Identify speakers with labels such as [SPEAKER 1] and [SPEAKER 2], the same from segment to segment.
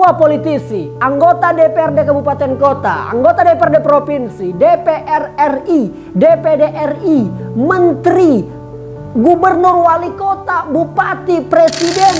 [SPEAKER 1] Semua politisi, anggota DPRD Kabupaten Kota, anggota DPRD Provinsi, DPR RI, DPD RI, Menteri, Gubernur, Wali Kota, Bupati, Presiden.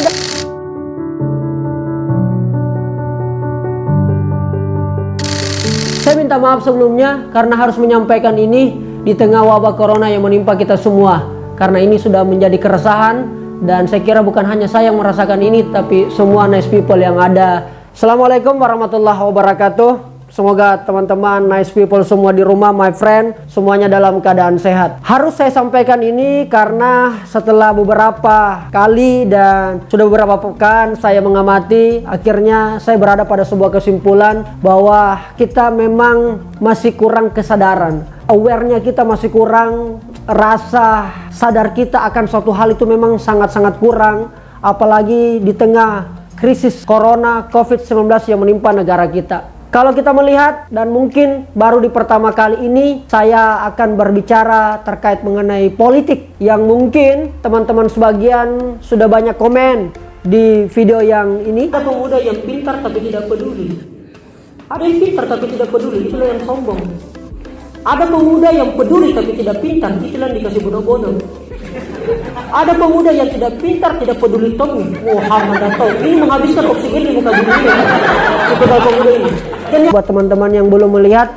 [SPEAKER 1] Saya minta maaf sebelumnya karena harus menyampaikan ini di tengah wabah corona yang menimpa kita semua. Karena ini sudah menjadi keresahan. Dan saya kira bukan hanya saya yang merasakan ini, tapi semua nice people yang ada. Assalamualaikum warahmatullahi wabarakatuh. Semoga teman-teman nice people semua di rumah, my friend, semuanya dalam keadaan sehat. Harus saya sampaikan ini karena setelah beberapa kali dan sudah beberapa pekan saya mengamati, akhirnya saya berada pada sebuah kesimpulan bahwa kita memang masih kurang kesadaran. Aware-nya kita masih kurang, rasa sadar kita akan suatu hal itu memang sangat-sangat kurang, apalagi di tengah krisis corona COVID-19 yang menimpa negara kita. Kalau kita melihat, dan mungkin baru di pertama kali ini saya akan berbicara terkait mengenai politik yang mungkin teman-teman sebagian sudah banyak komen di video yang ini. Ada pemuda yang pintar tapi tidak peduli. Ada yang pintar tapi tidak peduli, itulah yang sombong. Ada pemuda yang peduli tapi tidak pintar, itulah yang dikasih bodoh-bodoh. Ada pemuda yang tidak pintar, tidak peduli temu. Muhammad atau ini menghabiskan oksigen di muka bumi ini. Itu kalau pemuda ini. Dan buat teman-teman yang belum melihat,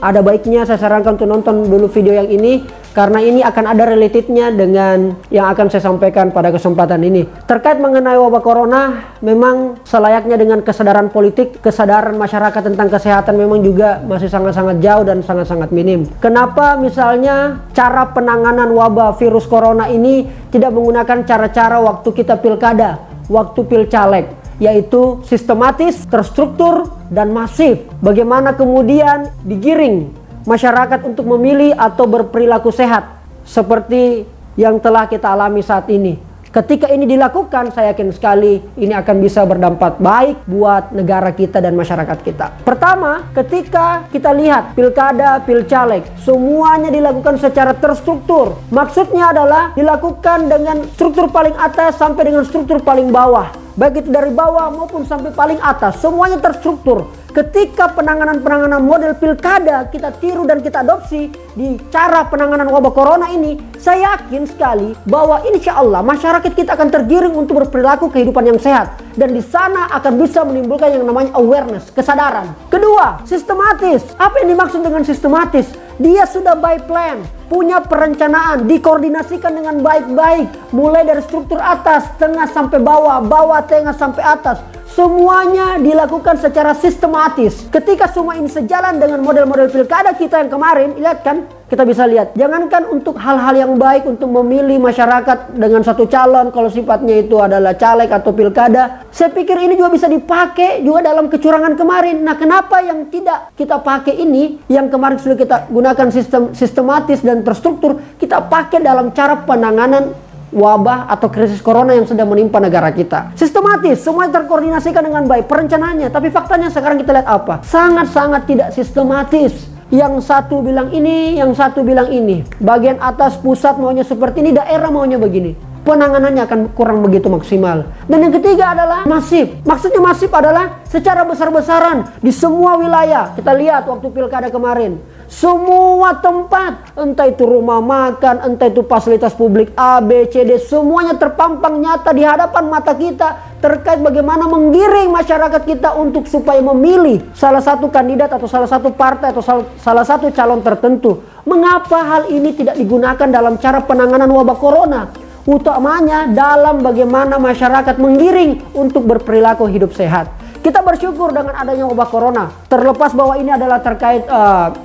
[SPEAKER 1] ada baiknya saya sarankan untuk nonton dulu video yang ini, karena ini akan ada relatednya dengan yang akan saya sampaikan pada kesempatan ini. Terkait mengenai wabah corona, memang selayaknya dengan kesadaran politik, kesadaran masyarakat tentang kesehatan memang juga masih sangat-sangat jauh dan sangat-sangat minim. Kenapa misalnya cara penanganan wabah virus corona ini tidak menggunakan cara-cara waktu kita pilkada, waktu pilcaleg, yaitu sistematis, terstruktur, dan masif. Bagaimana kemudian digiring masyarakat untuk memilih atau berperilaku sehat seperti yang telah kita alami saat ini. Ketika ini dilakukan, saya yakin sekali ini akan bisa berdampak baik buat negara kita dan masyarakat kita. Pertama, ketika kita lihat pilkada, pilcaleg, semuanya dilakukan secara terstruktur. Maksudnya adalah dilakukan dengan struktur paling atas sampai dengan struktur paling bawah. Baik itu dari bawah maupun sampai paling atas, semuanya terstruktur. Ketika penanganan model pilkada kita tiru dan kita adopsi di cara penanganan wabah corona ini, saya yakin sekali bahwa insya Allah masyarakat kita akan tergiring untuk berperilaku kehidupan yang sehat. Dan di sana akan bisa menimbulkan yang namanya awareness, kesadaran. Kedua, sistematis. Apa yang dimaksud dengan sistematis? Dia sudah by plan, punya perencanaan, dikoordinasikan dengan baik-baik. Mulai dari struktur atas, tengah sampai bawah, bawah, tengah sampai atas. Semuanya dilakukan secara sistematis. Ketika semua ini sejalan dengan model-model pilkada kita yang kemarin, lihat kan? Kita bisa lihat, jangankan untuk hal-hal yang baik untuk memilih masyarakat dengan satu calon, kalau sifatnya itu adalah caleg atau pilkada, saya pikir ini juga bisa dipakai juga dalam kecurangan kemarin. Nah, kenapa yang tidak kita pakai ini, yang kemarin sudah kita gunakan sistematis dan terstruktur, kita pakai dalam cara penanganan wabah atau krisis corona yang sedang menimpa negara kita. Sistematis, semua terkoordinasikan dengan baik perencanaannya, tapi faktanya sekarang kita lihat apa? Sangat-sangat tidak sistematis. Yang satu bilang ini, yang satu bilang ini. Bagian atas pusat maunya seperti ini, daerah maunya begini. Penanganannya akan kurang begitu maksimal. Dan yang ketiga adalah masif. Maksudnya masif adalah secara besar-besaran di semua wilayah. Kita lihat waktu pilkada kemarin. Semua tempat, entah itu rumah makan, entah itu fasilitas publik A, B, C, D, semuanya terpampang nyata di hadapan mata kita terkait bagaimana menggiring masyarakat kita untuk supaya memilih salah satu kandidat atau salah satu partai atau salah satu calon tertentu. Mengapa hal ini tidak digunakan dalam cara penanganan wabah corona? Utamanya dalam bagaimana masyarakat menggiring untuk berperilaku hidup sehat. Kita bersyukur dengan adanya wabah corona. Terlepas bahwa ini adalah terkait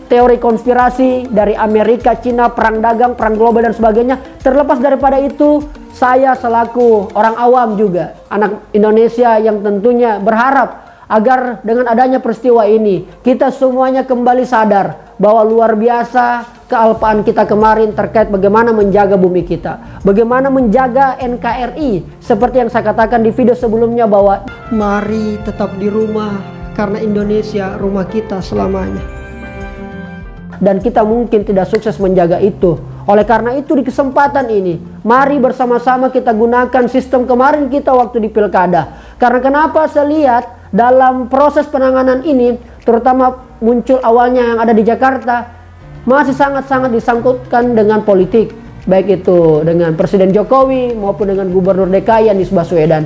[SPEAKER 1] teori konspirasi dari Amerika, Cina, perang dagang, perang global dan sebagainya. Terlepas daripada itu, saya selaku orang awam juga, anak Indonesia yang tentunya berharap agar dengan adanya peristiwa ini, kita semuanya kembali sadar bahwa luar biasa kealpaan kita kemarin terkait bagaimana menjaga bumi kita, bagaimana menjaga NKRI, seperti yang saya katakan di video sebelumnya bahwa mari tetap di rumah karena Indonesia rumah kita selamanya. Dan kita mungkin tidak sukses menjaga itu. Oleh karena itu di kesempatan ini, mari bersama-sama kita gunakan sistem kemarin kita waktu di pilkada. Karena kenapa saya lihat dalam proses penanganan ini, terutama muncul awalnya yang ada di Jakarta, masih sangat-sangat disangkutkan dengan politik, baik itu dengan Presiden Jokowi maupun dengan Gubernur DKI Anies Baswedan.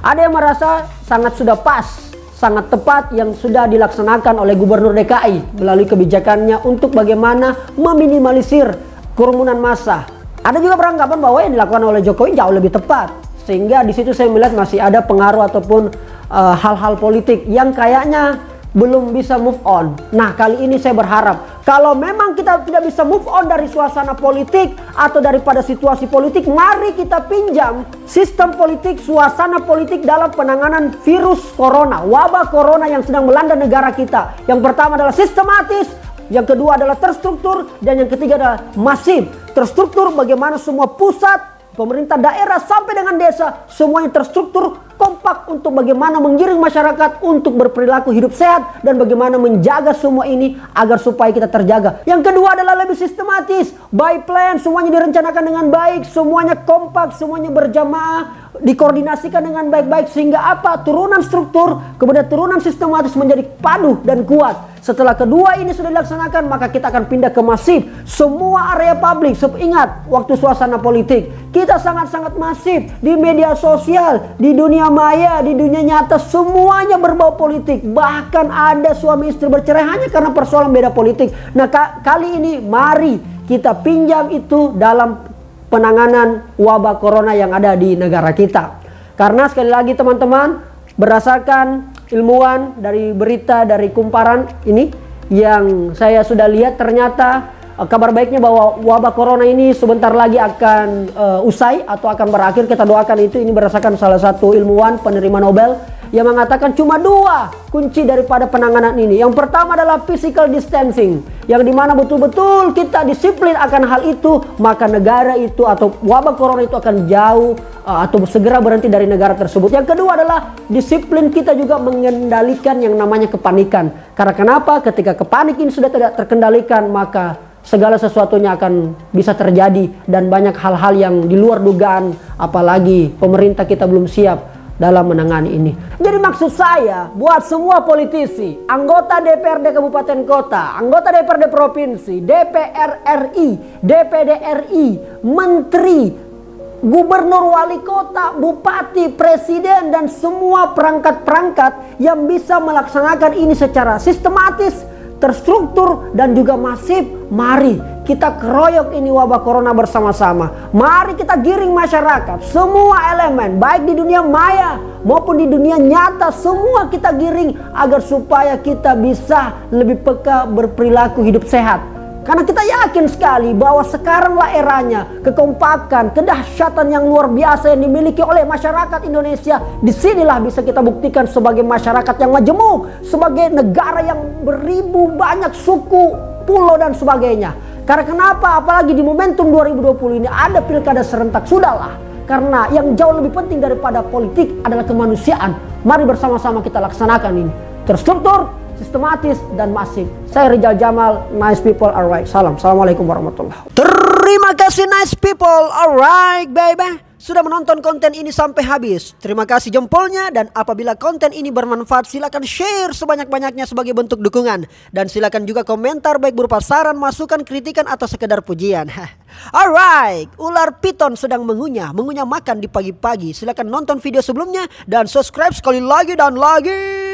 [SPEAKER 1] Ada yang merasa sangat sudah pas, sangat tepat yang sudah dilaksanakan oleh Gubernur DKI melalui kebijakannya untuk bagaimana meminimalisir kerumunan massa. Ada juga beranggapan bahwa yang dilakukan oleh Jokowi jauh lebih tepat, sehingga di situ saya melihat masih ada pengaruh ataupun hal-hal politik yang kayaknya belum bisa move on. Nah, kali ini saya berharap kalau memang kita tidak bisa move on dari suasana politik atau daripada situasi politik, mari kita pinjam sistem politik, suasana politik dalam penanganan virus corona, wabah corona yang sedang melanda negara kita. Yang pertama adalah sistematis, yang kedua adalah terstruktur, dan yang ketiga adalah masif. Terstruktur bagaimana semua pusat, pemerintah daerah sampai dengan desa semuanya terstruktur, kompak untuk bagaimana menggiring masyarakat untuk berperilaku hidup sehat dan bagaimana menjaga semua ini agar supaya kita terjaga. Yang kedua adalah lebih sistematis, by plan, semuanya direncanakan dengan baik, semuanya kompak, semuanya berjamaah, dikoordinasikan dengan baik-baik sehingga apa? Turunan struktur, kemudian turunan sistematis menjadi padu dan kuat. Setelah kedua ini sudah dilaksanakan, maka kita akan pindah ke masif. Semua area publik, ingat waktu suasana politik, kita sangat-sangat masif di media sosial, di dunia maya, di dunia nyata, semuanya berbau politik. Bahkan ada suami istri bercerai hanya karena persoalan beda politik. Nah, kali ini mari kita pinjam itu dalam penanganan wabah corona yang ada di negara kita. Karena sekali lagi teman-teman, berdasarkan ilmuwan dari berita dari kumparan ini yang saya sudah lihat, ternyata kabar baiknya bahwa wabah corona ini sebentar lagi akan usai atau akan berakhir. Kita doakan itu. Ini berdasarkan salah satu ilmuwan penerima Nobel yang mengatakan cuma 2 kunci daripada penanganan ini. Yang pertama adalah physical distancing, yang dimana betul-betul kita disiplin akan hal itu, maka negara itu atau wabah corona itu akan jauh atau segera berhenti dari negara tersebut. Yang kedua adalah disiplin kita juga mengendalikan yang namanya kepanikan. Karena kenapa? Ketika kepanik ini sudah tidak terkendalikan, maka segala sesuatunya akan bisa terjadi dan banyak hal-hal yang di luar dugaan, apalagi pemerintah kita belum siap dalam menangani ini. Jadi maksud saya buat semua politisi, anggota DPRD Kabupaten Kota, anggota DPRD Provinsi, DPR RI, DPD RI, Menteri, Gubernur, Wali Kota, Bupati, Presiden, dan semua perangkat-perangkat yang bisa melaksanakan ini secara sistematis, terstruktur, dan juga masif. Mari kita keroyok ini wabah corona bersama-sama. Mari kita giring masyarakat, semua elemen, baik di dunia maya maupun di dunia nyata, semua kita giring agar supaya kita bisa lebih peka berperilaku hidup sehat. Karena kita yakin sekali bahwa sekaranglah eranya kekompakan, kedahsyatan yang luar biasa yang dimiliki oleh masyarakat Indonesia. Disinilah bisa kita buktikan sebagai masyarakat yang majemuk, sebagai negara yang beribu banyak suku, pulau, dan sebagainya. Karena kenapa? Apalagi di momentum 2020 ini ada pilkada serentak. Sudahlah. Karena yang jauh lebih penting daripada politik adalah kemanusiaan. Mari bersama-sama kita laksanakan ini. Terstruktur, sistematis, dan masif. Saya Rizal Jamal, nice people, alright. Salam. Assalamualaikum warahmatullahi wabarakatuh. Terima kasih nice people, alright baby, sudah menonton konten ini sampai habis. Terima kasih jempolnya, dan apabila konten ini bermanfaat silakan share sebanyak-banyaknya sebagai bentuk dukungan. Dan silakan juga komentar baik berupa saran, masukan, kritikan, atau sekedar pujian. Alright, ular piton sedang mengunyah makan di pagi-pagi. Silakan nonton video sebelumnya dan subscribe sekali lagi dan lagi.